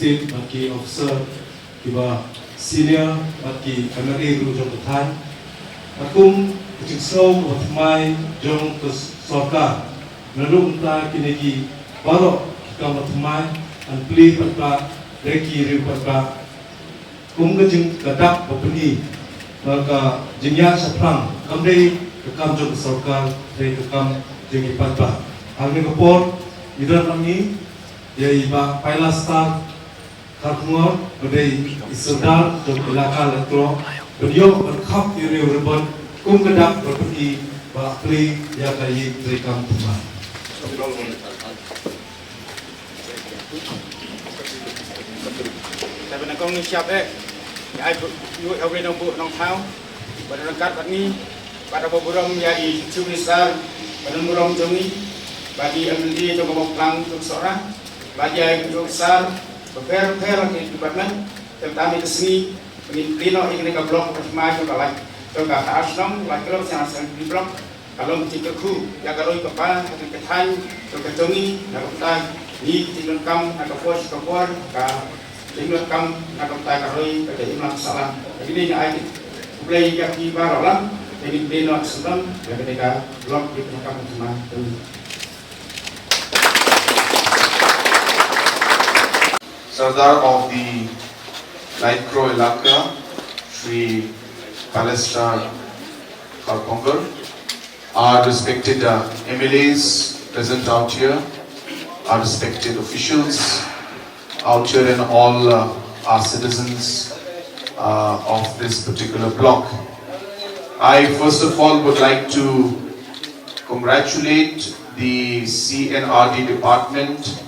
street bagi officer kiba senior bagi MRA guru jong ketan akum kecik slow otmai jong ke sorka nalung ta kinegi barok kita otmai an pli patpa reki riu patpa kum kecing kadak bapeni maka jingya saplang kamdei kekam jong sorka dari kekam jengi patpa Almi kapor idan kami ya iba paila star kartungor bedai isodar jom ilaka letro beliau berkhap iri urban kum kedak berpergi bakli ya kayi rekam rumah. Tại vì là con siap ai nuôi ở bên đông bộ nông thao và nó cắt bắt ni pada beberapa ya di Sumisar pada murong jongi bagi ambil trong một lang trong sora bagi yang besar beber ke department tentang itu seni penelitian ini ke blok pertama itu kalau trong cả asram là cái lớp sang di blok kalau mesti ke khu ya kalau ke apa ke thai ke jongi na ke tai ni tinggal kam na ke pos ke por ka tinggal kam na ke tai kalau ke imam salam jadi ini ai play yang di barat lah jadi pleno sebelum ya ketika blok di pertama semua itu Sardar of the Light Crow Elaka, Sri Palestar Karpongar, our respected MLAs present out here, our respected officials out here and all our citizens of this particular block. I first of all would like to congratulate the CNRD department,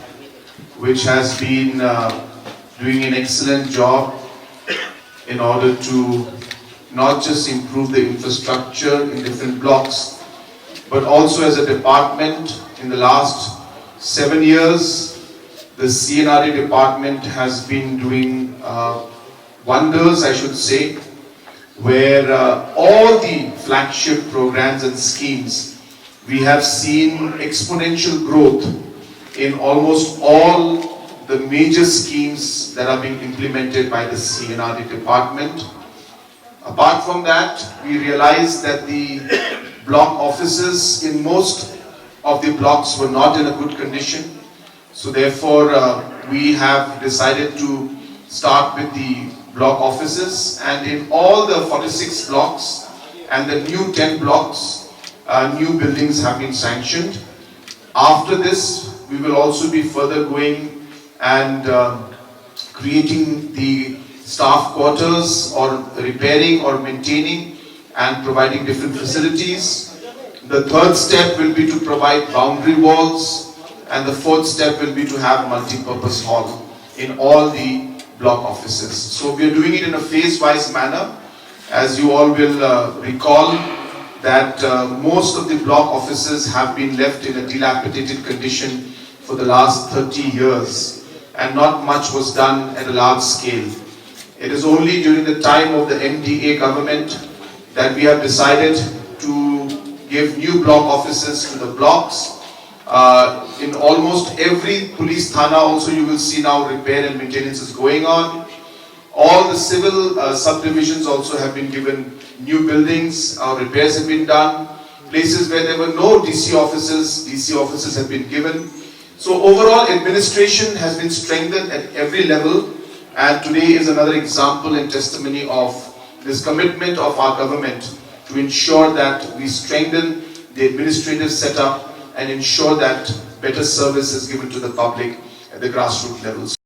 which has been doing an excellent job in order to not just improve the infrastructure in different blocks, but also as a department in the last 7 years, the CNRD department has been doing wonders, I should say, where all the flagship programs and schemes, we have seen exponential growth in almost all the major schemes that are being implemented by the CNRD department. Apart from that, we realized that the block offices in most of the blocks were not in a good condition. So therefore, we have decided to start with the block offices, and in all the 46 blocks and the new 10 blocks, new buildings have been sanctioned. After this, we will also be further going and creating the staff quarters or repairing or maintaining and providing different facilities. The third step will be to provide boundary walls, and the fourth step will be to have multi-purpose hall in all the block offices. So we are doing it in a phase-wise manner. As you all will recall, that most of the block offices have been left in a dilapidated condition for the last 30 years, and not much was done at a large scale. It is only during the time of the MDA government that we have decided to give new block offices to the blocks. In almost every police thana also you will see now repair and maintenance is going on. All the civil subdivisions also have been given new buildings, repairs have been done. Places where there were no DC offices have been given. So overall administration has been strengthened at every level, and today is another example and testimony of this commitment of our government to ensure that we strengthen the administrative setup and ensure that better service is given to the public at the grassroots levels.